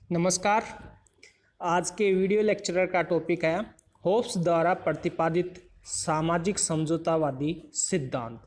नमस्कार। आज के वीडियो लेक्चरर का टॉपिक है होब्स द्वारा प्रतिपादित सामाजिक समझौतावादी सिद्धांत।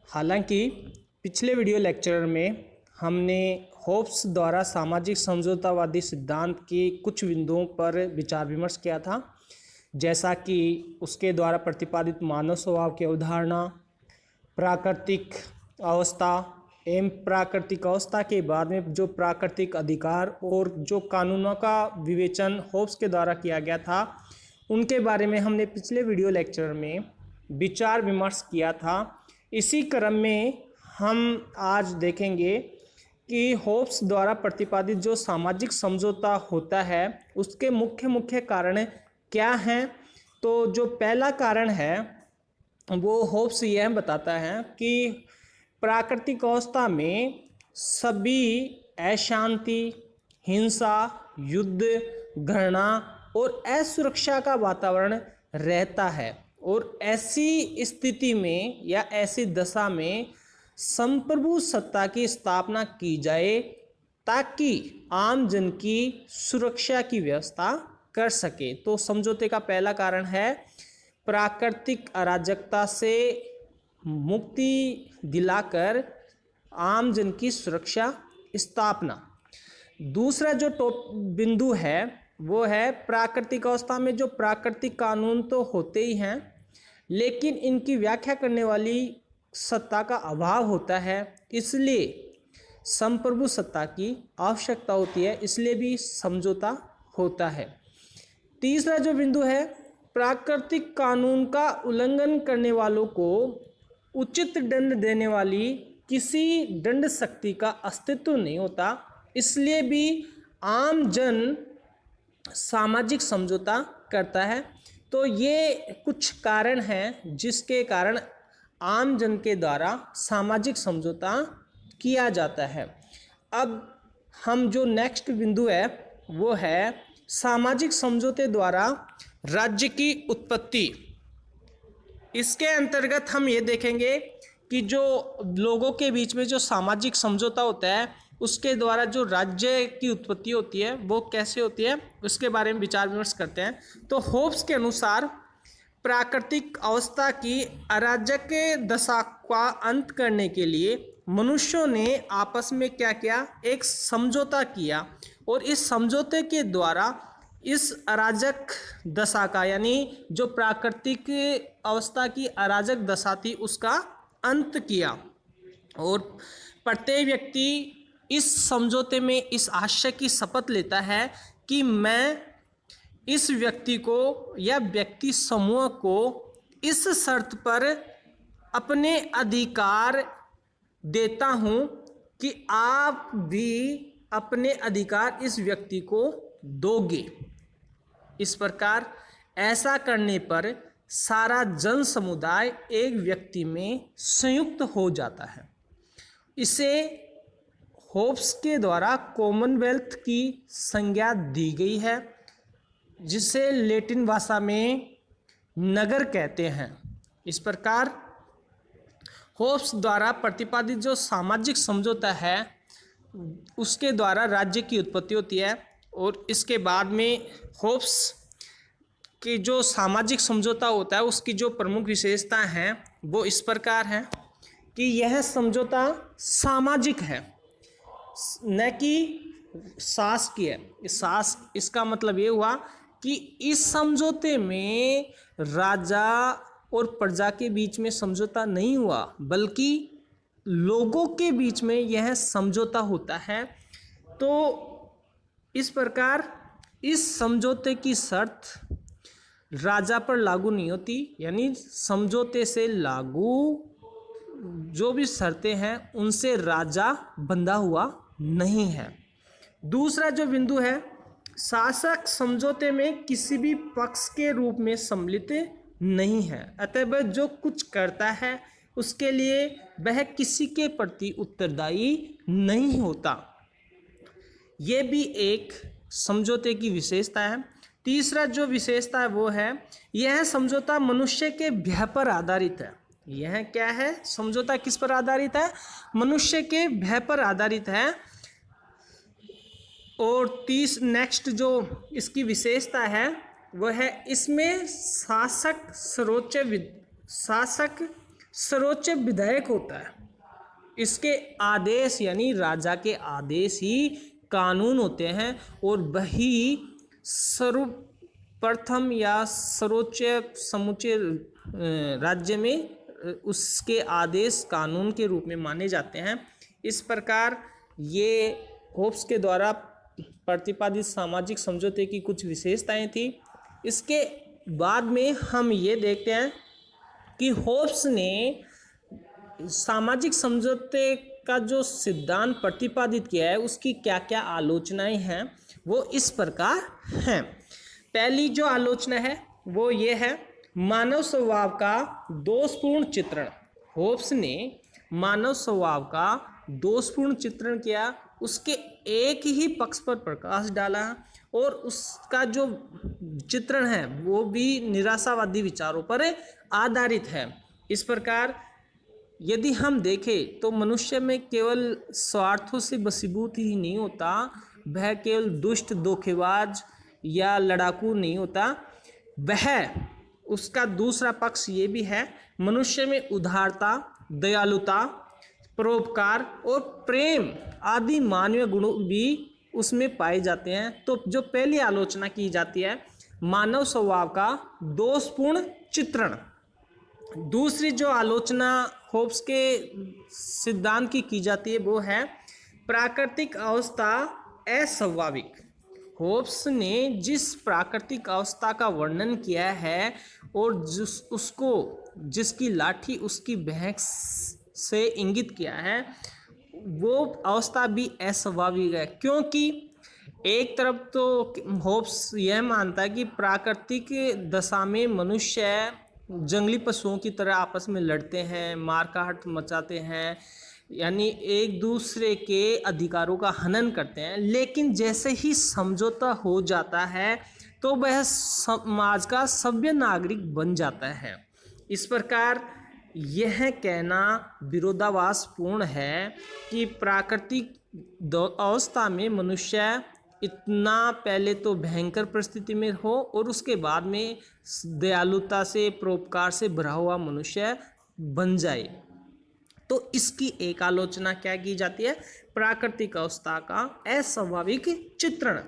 हालांकि पिछले वीडियो लेक्चरर में हमने होब्स द्वारा सामाजिक समझौतावादी सिद्धांत के कुछ बिंदुओं पर विचार विमर्श किया था, जैसा कि उसके द्वारा प्रतिपादित मानव स्वभाव की अवधारणा, प्राकृतिक अवस्था एवं प्राकृतिक अवस्था के बाद में जो प्राकृतिक अधिकार और जो कानूनों का विवेचन होब्स के द्वारा किया गया था, उनके बारे में हमने पिछले वीडियो लेक्चर में विचार विमर्श किया था। इसी क्रम में हम आज देखेंगे कि होब्स द्वारा प्रतिपादित जो सामाजिक समझौता होता है उसके मुख्य कारण क्या हैं। तो जो पहला कारण है वो होब्स यह बताता है कि प्राकृतिक अवस्था में सभी अशांति, हिंसा, युद्ध, घृणा और असुरक्षा का वातावरण रहता है और ऐसी स्थिति में या ऐसी दशा में संप्रभु सत्ता की स्थापना की जाए ताकि आम जन की सुरक्षा की व्यवस्था कर सके। तो समझौते का पहला कारण है प्राकृतिक अराजकता से मुक्ति दिलाकर आम जन की सुरक्षा स्थापना। दूसरा जो बिंदु है वो है प्राकृतिक अवस्था में जो प्राकृतिक कानून तो होते ही हैं, लेकिन इनकी व्याख्या करने वाली सत्ता का अभाव होता है, इसलिए संप्रभु सत्ता की आवश्यकता होती है, इसलिए भी समझौता होता है। तीसरा जो बिंदु है प्राकृतिक कानून का उल्लंघन करने वालों को उचित दंड देने वाली किसी दंड शक्ति का अस्तित्व नहीं होता, इसलिए भी आम जन सामाजिक समझौता करता है। तो ये कुछ कारण हैं जिसके कारण आम जन के द्वारा सामाजिक समझौता किया जाता है। अब हम जो नेक्स्ट बिंदु है वो है सामाजिक समझौते द्वारा राज्य की उत्पत्ति। इसके अंतर्गत हम ये देखेंगे कि जो लोगों के बीच में जो सामाजिक समझौता होता है उसके द्वारा जो राज्य की उत्पत्ति होती है वो कैसे होती है, उसके बारे में विचार विमर्श करते हैं। तो होब्स के अनुसार प्राकृतिक अवस्था की अराजक दशा का अंत करने के लिए मनुष्यों ने आपस में क्या किया, एक समझौता किया और इस समझौते के द्वारा इस अराजक दशा का, यानी जो प्राकृतिक अवस्था की अराजक दशा थी उसका अंत किया। और प्रत्येक व्यक्ति इस समझौते में इस आशय की शपथ लेता है कि मैं इस व्यक्ति को या व्यक्ति समूह को इस शर्त पर अपने अधिकार देता हूँ कि आप भी अपने अधिकार इस व्यक्ति को दोगे। इस प्रकार ऐसा करने पर सारा जन समुदाय एक व्यक्ति में संयुक्त हो जाता है। इसे होब्स के द्वारा कॉमनवेल्थ की संज्ञा दी गई है, जिसे लैटिन भाषा में नगर कहते हैं। इस प्रकार होब्स द्वारा प्रतिपादित जो सामाजिक समझौता है उसके द्वारा राज्य की उत्पत्ति होती है। और इसके बाद में होब्स के जो सामाजिक समझौता होता है उसकी जो प्रमुख विशेषताएं हैं वो इस प्रकार हैं कि यह समझौता सामाजिक है, न कि शासकीय है। इसका मतलब ये हुआ कि इस समझौते में राजा और प्रजा के बीच में समझौता नहीं हुआ, बल्कि लोगों के बीच में यह समझौता होता है। तो इस प्रकार इस समझौते की शर्त राजा पर लागू नहीं होती, यानी समझौते से लागू जो भी शर्तें हैं उनसे राजा बंधा हुआ नहीं है। दूसरा जो बिंदु है शासक समझौते में किसी भी पक्ष के रूप में सम्मिलित नहीं है, अतः वह जो कुछ करता है उसके लिए वह किसी के प्रति उत्तरदायी नहीं होता। ये भी एक समझौते की विशेषता है। तीसरा जो विशेषता है वो है यह समझौता मनुष्य के भय पर आधारित है। यह क्या है, समझौता किस पर आधारित है, मनुष्य के भय पर आधारित है। और नेक्स्ट जो इसकी विशेषता है वह है इसमें शासक सर्वोच्च विधायक होता है। इसके आदेश यानी राजा के आदेश ही कानून होते हैं और वही सर्वप्रथम या सर्वोच्च समूचे राज्य में उसके आदेश कानून के रूप में माने जाते हैं। इस प्रकार ये होब्स के द्वारा प्रतिपादित सामाजिक समझौते की कुछ विशेषताएं थी। इसके बाद में हम ये देखते हैं कि होब्स ने सामाजिक समझौते का जो सिद्धांत प्रतिपादित किया है उसकी क्या क्या आलोचनाएं हैं वो इस प्रकार हैं। पहली जो आलोचना है वो ये है मानव स्वभाव का दोषपूर्ण चित्रण। होब्स ने मानव स्वभाव का दोषपूर्ण चित्रण किया, उसके एक ही पक्ष पर प्रकाश डाला और उसका जो चित्रण है वो भी निराशावादी विचारों पर आधारित है। इस प्रकार यदि हम देखें तो मनुष्य में केवल स्वार्थों से बसीभूत ही नहीं होता, वह केवल दुष्ट धोखेबाज या लड़ाकू नहीं होता, वह उसका दूसरा पक्ष ये भी है मनुष्य में उदारता, दयालुता, परोपकार और प्रेम आदि मानवीय गुण भी उसमें पाए जाते हैं। तो जो पहली आलोचना की जाती है मानव स्वभाव का दोषपूर्ण चित्रण। दूसरी जो आलोचना होब्स के सिद्धांत की जाती है वो है प्राकृतिक अवस्था अस्वाभाविक। होब्स ने जिस प्राकृतिक अवस्था का वर्णन किया है और जिसकी लाठी उसकी भैंस से इंगित किया है वो अवस्था भी अस्वाभाविक है, क्योंकि एक तरफ तो होब्स यह मानता है कि प्राकृतिक दशा में मनुष्य जंगली पशुओं की तरह आपस में लड़ते हैं, मारकाट मचाते हैं, यानी एक दूसरे के अधिकारों का हनन करते हैं। लेकिन जैसे ही समझौता हो जाता है तो वह समाज का सभ्य नागरिक बन जाता है। इस प्रकार यह कहना विरोधाभासपूर्ण है कि प्राकृतिक अवस्था में मनुष्य इतना पहले तो भयंकर परिस्थिति में हो और उसके बाद में दयालुता से, परोपकार से भरा हुआ मनुष्य बन जाए। तो इसकी एक आलोचना क्या की जाती है, प्राकृतिक अवस्था का अस्वाभाविक चित्रण।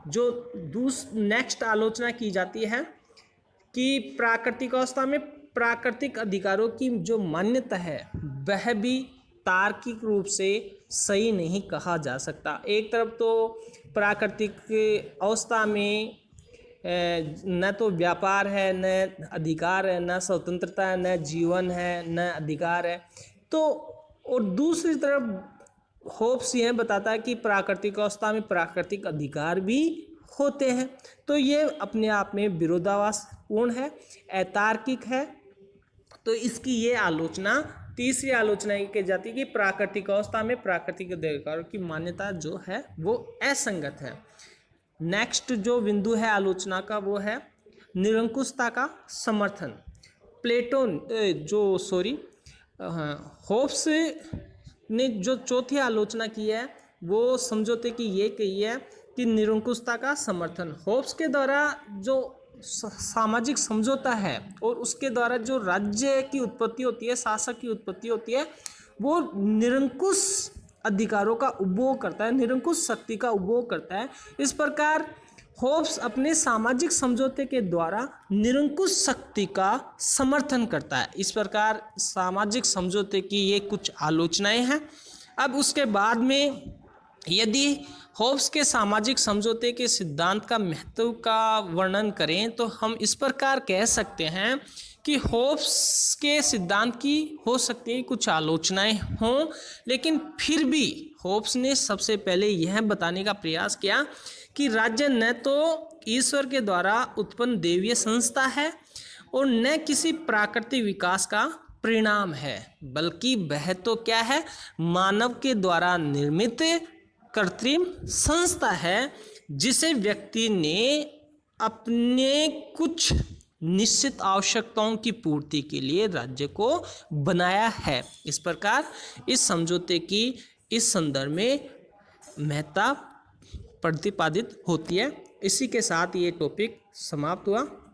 जो नेक्स्ट आलोचना की जाती है कि प्राकृतिक अवस्था में प्राकृतिक अधिकारों की जो मान्यता है वह भी तार्किक रूप से सही नहीं कहा जा सकता। एक तरफ तो प्राकृतिक अवस्था में न तो व्यापार है, न अधिकार है, न स्वतंत्रता है, न जीवन है, न अधिकार है। तो और दूसरी तरफ होब्स यह बताता है कि प्राकृतिक अवस्था में प्राकृतिक अधिकार भी होते हैं। तो ये अपने आप में विरोधाभासपूर्ण है, अतार्किक है। तो इसकी ये आलोचना, तीसरी आलोचना ये की जाती है कि प्राकृतिक अवस्था में प्राकृतिक अधिकारों की मान्यता जो है वो असंगत है। नेक्स्ट जो बिंदु है आलोचना का वो है निरंकुशता का समर्थन। होब्स ने जो चौथी आलोचना की है वो समझौते की ये कही है कि निरंकुशता का समर्थन। होब्स के द्वारा जो सामाजिक समझौता है और उसके द्वारा जो राज्य की उत्पत्ति होती है, शासक की उत्पत्ति होती है, वो निरंकुश अधिकारों का उपभोग करता है, निरंकुश शक्ति का उपभोग करता है। इस प्रकार होब्स अपने सामाजिक समझौते के द्वारा निरंकुश शक्ति का समर्थन करता है। इस प्रकार सामाजिक समझौते की ये कुछ आलोचनाएं हैं। अब उसके बाद में यदि होब्स के सामाजिक समझौते के सिद्धांत का महत्व का वर्णन करें तो हम इस प्रकार कह सकते हैं कि होब्स के सिद्धांत की हो सकती है कुछ आलोचनाएं हों, लेकिन फिर भी होब्स ने सबसे पहले यह बताने का प्रयास किया कि राज्य न तो ईश्वर के द्वारा उत्पन्न दैवीय संस्था है और न किसी प्राकृतिक विकास का परिणाम है, बल्कि वह तो क्या है, मानव के द्वारा निर्मित कृत्रिम संस्था है जिसे व्यक्ति ने अपने कुछ निश्चित आवश्यकताओं की पूर्ति के लिए राज्य को बनाया है। इस प्रकार इस समझौते की इस संदर्भ में महत्ता प्रतिपादित होती है। इसी के साथ ये टॉपिक समाप्त हुआ।